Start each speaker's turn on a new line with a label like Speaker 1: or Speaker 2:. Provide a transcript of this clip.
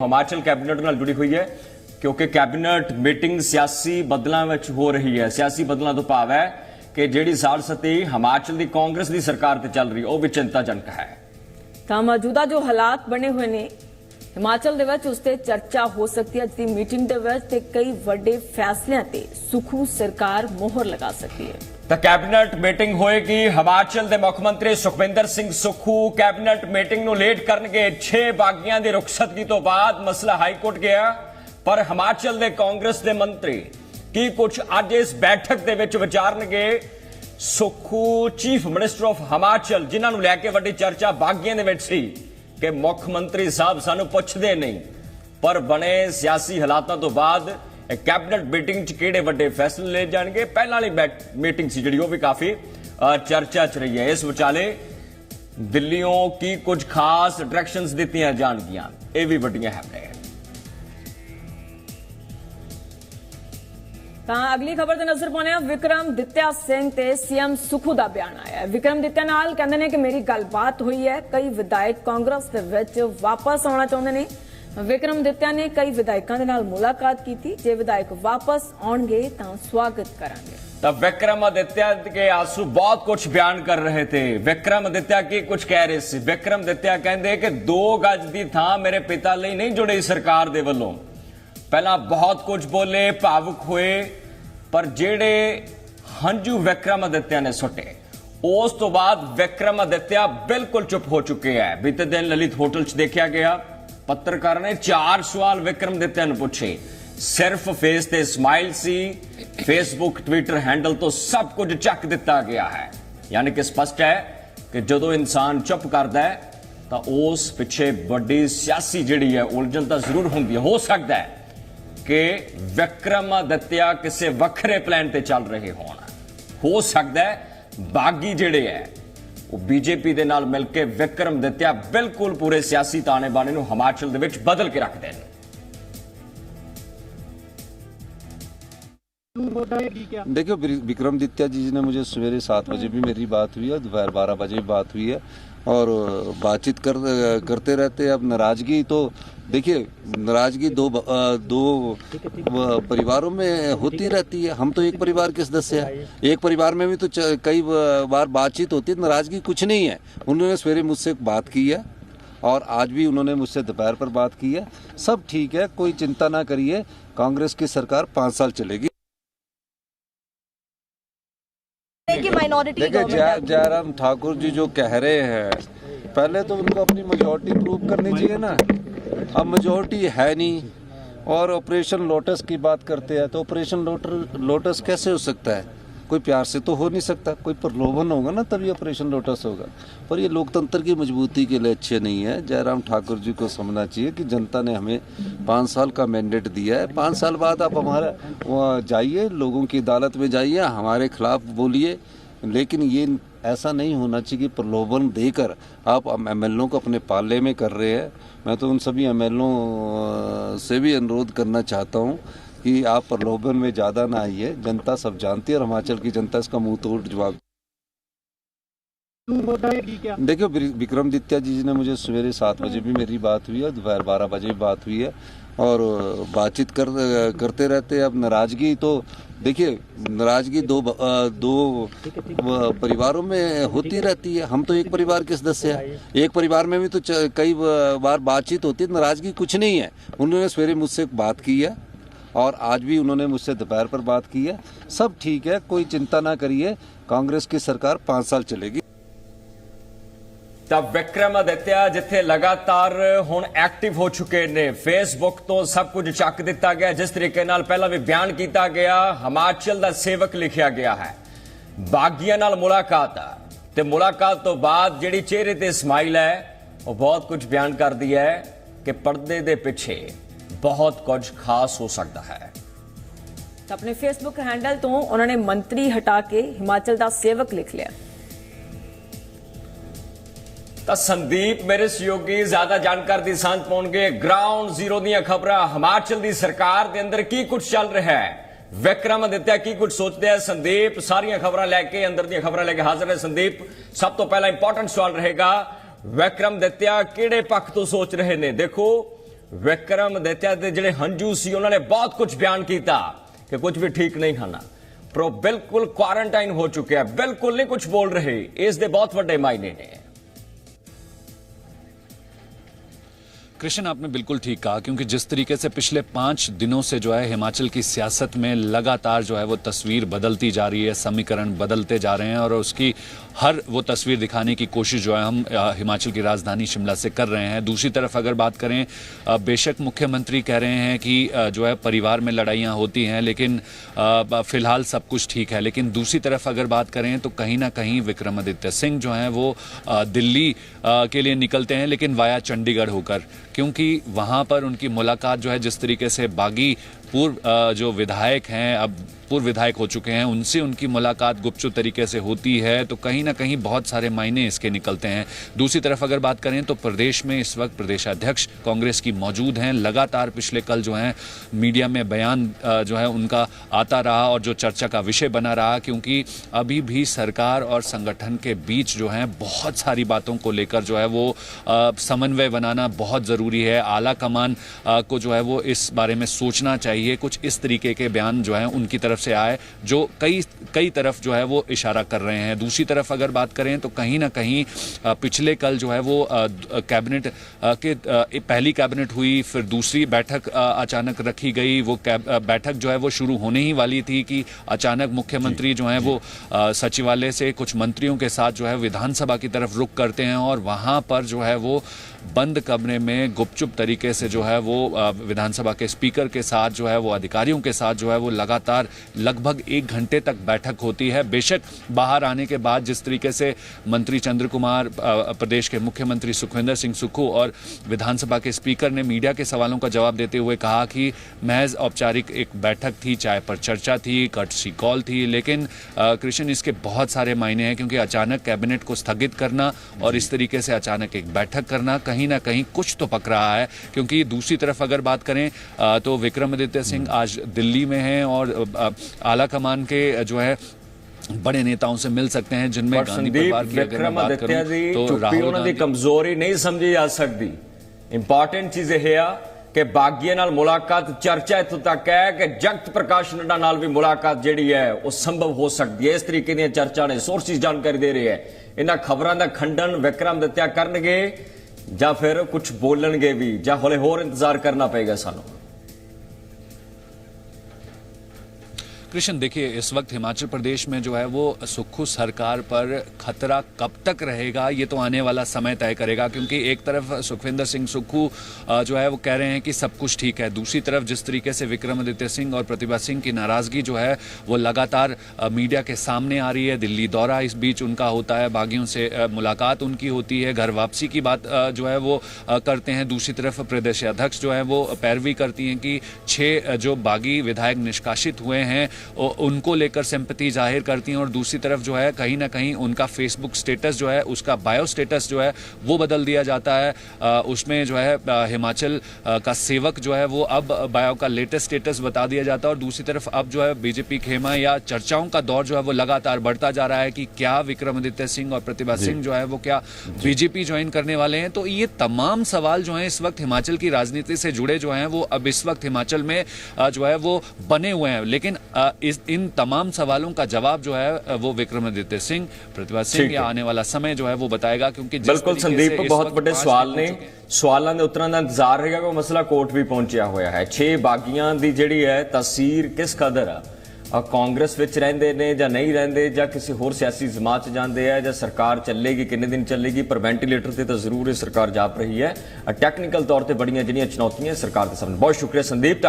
Speaker 1: Himachal cabinet नाल जुड़ी हुई है क्योंकि कैबिनेट मीटिंग सियासी बदलों में हो रही है। सियासी बदलों तो भाव है कि जिहड़ी सालसती हिमाचल की कांग्रेस की सरकार ते चल रही है वह भी चिंताजनक है।
Speaker 2: तो मौजूदा जो हालात बने हुए ने हिमाचल दे विच उस ते चर्चा हो सकती है। अज दी मीटिंग दे विच ते कई वड्डे फैसलियां ते सुखू सरकार मोहर लगा सकती है।
Speaker 1: तो कैबिनेट मीटिंग होएगी। हिमाचल के मुख्यमंत्री सुखविंदर सिंह सुक्खू कैबिनेट मीटिंग नूं लेट करनगे। 6 बागियां की रुखसतगी तो बाद मसला हाईकोर्ट गया, पर हिमाचल के कांग्रेस के मंत्री की कुछ अज इस बैठक के विच विचारनगे। Sukhu chief minister of Himachal जिन्हां नूं लैके वड्डी चर्चा बागियां दे विच सी कि मुख्यमंत्री साहब सानूं पुछदे नहीं, पर बने सियासी हालातों तो बाद कैबिनेट मीटिंग च किहड़े वड्डे फैसले ले जाएंगे। पहला वाली मीटिंग सी जिहड़ी भी काफी चर्चा च रही है। इस विचाले दिल्लियों की कुछ खास डायरैक्शनस दित्तियां जाणगियां, ये भी वड्डियां खबरां हैं।
Speaker 2: अगली खबर ते नजर पाने विक्रमादित्य सिंह ते सीएम सुक्खू दा बयान आया है। विक्रमादित्य नाल कहंदे ने कि मेरी गलबात हुई है। कई विधायक कांग्रेस दे विच वापस आउणा चाहुंदे ने। विक्रमादित्य ने कई विधायकों के नाल मुलाकात की थी। जे विधायक वापस आउणगे तां स्वागत करांगे।
Speaker 1: तो विक्रमादित्य के आंसू बहुत कुछ बयान कर रहे थे। विक्रमादित्य की कुछ कह रहे थे। विक्रमादित्य कहंदे कि 2 गज की थां मेरे पिता लई नहीं जुड़ी सरकार दे वल्लों। पहला बहुत कुछ बोले, भावुक हुए, पर जेड़े हंजू विक्रमादित्य ने सुटे उस तो बाद विक्रमादित्य बिल्कुल चुप हो चुके हैं। बीते दिन ललित होटल च देखा गया, पत्रकार ने 4 सवाल विक्रमादित्य ने पूछे। सिर्फ फेस ते स्माइल सी, फेसबुक ट्विटर हैंडल तो सब कुछ चक दिता गया है। यानी कि स्पष्ट है कि जदों इंसान चुप करता है तो उस पिछे बड़ी सियासी जिहड़ी है उलझन तो जरूर होंदी है। हो सकता है कि विक्रमादित्य किसी वखरे प्लान ते चल रहे हो सकता है बागी जिहड़े है वो बीजेपी दे नाल मिलके विक्रमादित्य बिल्कुल पूरे सियासी ताने बाने नूं हिमाचल दे विच बदल के रख देन।
Speaker 3: देखियो, विक्रमादित्य जी ने मुझे सवेरे 7 बजे भी मेरी बात हुई है, दोपहर 12 बजे भी बात हुई है और बातचीत करते रहते। अब नाराजगी तो देखिए, नाराजगी दो परिवारों में होती रहती है। हम तो एक परिवार के सदस्य हैं। एक परिवार में भी तो कई बार बातचीत होती है। नाराजगी कुछ नहीं है। उन्होंने सवेरे मुझसे बात की है और आज भी उन्होंने मुझसे दोपहर पर बात की है। सब ठीक है, कोई चिंता ना करिए। कांग्रेस की सरकार 5 साल चलेगी। देखिए, जयराम ठाकुर जी जो कह रहे हैं, पहले तो उनको अपनी मेजॉरिटी प्रूव करनी चाहिए ना। अब मेजॉरिटी है नहीं और ऑपरेशन लोटस की बात करते हैं, तो ऑपरेशन लोटस कैसे हो सकता है? कोई प्यार से तो हो नहीं सकता, कोई प्रलोभन होगा ना तभी ऑपरेशन लोटस होगा। पर ये लोकतंत्र की मजबूती के लिए अच्छे नहीं है। जयराम ठाकुर जी को समझना चाहिए कि जनता ने हमें 5 साल का मैंडेट दिया है। 5 साल बाद आप हमारा जाइए, लोगों की अदालत में जाइए, हमारे खिलाफ बोलिए, लेकिन ये ऐसा नहीं होना चाहिए कि प्रलोभन देकर आप एमएलओ को अपने पाले में कर रहे हैं। मैं तो उन सभी एमएलओ से भी अनुरोध करना चाहता हूँ कि आप प्रलोभन में ज़्यादा ना आइए। जनता सब जानती है और हिमाचल की जनता इसका मुंह तोड़ जवाब। देखियो, विक्रमादित्य जी ने मुझे सवेरे 7 बजे भी मेरी बात हुई है, दोपहर 12 बजे भी बात हुई है और बातचीत करते रहते। अब नाराजगी तो देखिए, नाराजगी दो परिवारों में होती रहती है। हम तो एक परिवार के सदस्य हैं। एक परिवार में भी तो कई बार बातचीत होती है। नाराजगी कुछ नहीं है। उन्होंने सवेरे मुझसे बात की है और आज भी उन्होंने मुझसे दोपहर पर बात की है। सब ठीक है, कोई चिंता ना करिए। कांग्रेस की सरकार 5 साल चलेगी।
Speaker 1: तब विक्रमादित्य जिथे लगातार हुण एक्टिव हो चुके ने, फेसबुक तो सब कुछ चक दिता गया। जिस तरीके नाल पहला भी बयान किया गया, हिमाचल दा सेवक लिखा गया है। बागियां नाल मुलाकात ते मुलाकात तो बाद जिहड़ी चेहरे ते स्माइल है वो बहुत कुछ बयान कर दिया है कि पर्दे दे पिछे बहुत कुछ खास हो सकता है।
Speaker 2: अपने फेसबुक हैंडल तो उन्होंने मंत्री हटा के हिमाचल दा सेवक लिख लिया।
Speaker 1: तो संदीप मेरे सहयोगी ज्यादा जानकारी की सांझ पाउणगे। ग्राउंड जीरो दी खबरां, हिमाचल की सरकार के अंदर की कुछ चल रहा है, विक्रमादित्य की कुछ सोचते हैं। संदीप सारिया खबरां लैके अंदर दी खबरां लैके हाजिर है। संदीप, सब तो पहला इंपॉर्टेंट सवाल रहेगा, विक्रमादित्य किहड़े पक्ष तो सोच रहे ने? देखो, ਵਿਕਰਮ ਅਦਿੱਤਿਆ ਦੇ ਜਿਹੜੇ ਹੰਝੂ ਸੀ ਉਹਨਾਂ ਨੇ ਬਹੁਤ ਕੁਝ ਬਿਆਨ ਕੀਤਾ ਕਿ ਕੁਝ ਵੀ ਠੀਕ ਨਹੀਂ ਖਾਣਾ, ਪਰ ਬਿਲਕੁਲ ਕੁਆਰੰਟਾਈਨ ਹੋ ਚੁੱਕਿਆ, ਬਿਲकुल नहीं कुछ बोल रहे। इस दे बहुत बड़े मायने ने।
Speaker 4: कृष्ण, आपने बिल्कुल ठीक कहा, क्योंकि जिस तरीके से पिछले 5 दिनों से जो है हिमाचल की सियासत में लगातार जो है वो तस्वीर बदलती जा रही है, समीकरण बदलते जा रहे हैं और उसकी हर वो तस्वीर दिखाने की कोशिश जो है हम हिमाचल की राजधानी शिमला से कर रहे हैं। दूसरी तरफ अगर बात करें, बेशक मुख्यमंत्री कह रहे हैं कि जो है परिवार में लड़ाइयाँ होती हैं, लेकिन फिलहाल सब कुछ ठीक है। लेकिन दूसरी तरफ अगर बात करें तो कहीं ना कहीं विक्रमादित्य सिंह जो हैं वो दिल्ली के लिए निकलते हैं, लेकिन वाया चंडीगढ़ होकर, क्योंकि वहाँ पर उनकी मुलाकात जो है जिस तरीके से बागी पूर्व जो विधायक हैं, अब पूर्व विधायक हो चुके हैं, उनसे उनकी मुलाकात गुपचुप तरीके से होती है, तो कहीं ना कहीं बहुत सारे मायने इसके निकलते हैं। दूसरी तरफ अगर बात करें तो प्रदेश में इस वक्त प्रदेशाध्यक्ष कांग्रेस की मौजूद हैं। लगातार पिछले कल जो है मीडिया में बयान जो है उनका आता रहा और जो चर्चा का विषय बना रहा, क्योंकि अभी भी सरकार और संगठन के बीच जो है बहुत सारी बातों को लेकर जो है वो समन्वय बनाना बहुत ज़रूरी है। आला कमान को जो है वो इस बारे में सोचना चाहिए, कुछ इस तरीके के बयान जो है उनकी तरफ से आए जो कई तरफ जो है वो इशारा कर रहे हैं। दूसरी तरफ अगर बात करें तो कहीं ना कहीं पिछले कल जो है वो कैबिनेट के पहली कैबिनेट हुई, फिर दूसरी बैठक अचानक रखी गई। वो बैठक जो है वो शुरू होने ही वाली थी कि अचानक मुख्यमंत्री जो है वो सचिवालय से कुछ मंत्रियों के साथ जो है विधानसभा की तरफ रुख करते हैं और वहां पर जो है वो बंद कमरे में गुपचुप तरीके से जो है वो विधानसभा के स्पीकर के साथ जो है वो अधिकारियों के साथ जो है वो लगातार लगभग 1 घंटे तक बैठक होती है। बेशक बाहर आने के बाद जिस तरीके से मंत्री चंद्र कुमार, प्रदेश के मुख्यमंत्री सुखविंदर सिंह सुक्खू और विधानसभा के स्पीकर ने मीडिया के सवालों का जवाब देते हुए कहा कि महज औपचारिक एक बैठक थी, चाय पर चर्चा थी, कर्टसी कॉल थी, लेकिन कृष्ण इसके बहुत सारे मायने हैं, क्योंकि अचानक कैबिनेट को स्थगित करना और इस तरीके से अचानक एक बैठक करना कहीं ना कहीं कुछ तो पक रहा है। क्योंकि दूसरी तरफ अगर बात करें तो विक्रमादित्य सिंह आज दिल्ली में हैं और आला कमान के जो है बड़े नेताओं से मिल सकते हैं, जिनमें गांधी परिवार की अगर मैं बात करूं तो राहुल गांधी
Speaker 1: कमजोरी नहीं समझी जा सकती। इंपॉर्टेंट चीज यह है कि बागिया नाल मुलाकात चर्चा इत्थों तक है कि जगत प्रकाश नड्डा नाल भी मुलाकात जिहड़ी है वो संभव हो सकती है। इस तरीके दी चर्चा ने सोर्सिस जानकारी दे रही है। इन्हां खबरां दा खंडन विक्रमादित्य करनगे ਜਾਂ ਫਿਰ ਕੁਝ ਬੋਲਣਗੇ ਵੀ, ਜਾਂ ਹੌਲੇ ਹੋਰ ਇੰਤਜ਼ਾਰ ਕਰਨਾ ਪਏਗਾ ਸਾਨੂੰ?
Speaker 4: कृष्ण, देखिए इस वक्त हिमाचल प्रदेश में जो है वो सुक्खू सरकार पर खतरा कब तक रहेगा ये तो आने वाला समय तय करेगा, क्योंकि एक तरफ सुखविंदर सिंह सुक्खू जो है वो कह रहे हैं कि सब कुछ ठीक है, दूसरी तरफ जिस तरीके से विक्रमादित्य सिंह और प्रतिभा सिंह की नाराजगी जो है वो लगातार मीडिया के सामने आ रही है। दिल्ली दौरा इस बीच उनका होता है, बागियों से मुलाकात उनकी होती है, घर वापसी की बात जो है वो करते हैं। दूसरी तरफ प्रदेशाध्यक्ष जो है वो पैरवी करती हैं कि 6 जो बागी विधायक निष्कासित हुए हैं उनको लेकर सिंपैथी जाहिर करती हैं, और दूसरी तरफ जो है कहीं ना कहीं उनका फेसबुक स्टेटस जो है, उसका बायो स्टेटस जो है वो बदल दिया जाता है। उसमें जो है हिमाचल का सेवक जो है वो अब बायो का लेटेस्ट स्टेटस बता दिया जाता है, और दूसरी तरफ अब जो है बीजेपी खेमा या चर्चाओं का दौर जो है वो लगातार बढ़ता जा रहा है कि क्या विक्रमादित्य सिंह और प्रतिभा सिंह जो है वो क्या बीजेपी ज्वाइन करने वाले हैं। तो ये तमाम सवाल जो है इस वक्त हिमाचल की राजनीति से जुड़े जो हैं वो अब इस वक्त हिमाचल में जो है वो बने हुए हैं, लेकिन इन तमाम सवालों का जवाब जो है वो विक्रमादित्य सिंह, प्रतिभा सिंह या आने वाला समय जो है वो बताएगा। क्योंकि
Speaker 1: बिल्कुल संदीप, बहुत बड़े सवाल ने, सवालों के उत्तरों का इंतजार रहेगा कि मसला कोर्ट भी पहुंचा हुआ है। 6 बागियां की जिहड़ी है तासीर किस कदर आ, कांग्रेस विच रहिंदे ने जां नहीं रहिंदे, जां किसी होर सियासी जमात च जांदे है, जां सरकार चलेगी, किन्ने दिन चलेगी, पर वेंटिलेटर से तो जरूर सरकार जाप रही है। टेक्निकल तौर पर बड़ियां जिहड़ियां चुनौतियां सरकार के सामने। बहुत शुक्रिया संदीप।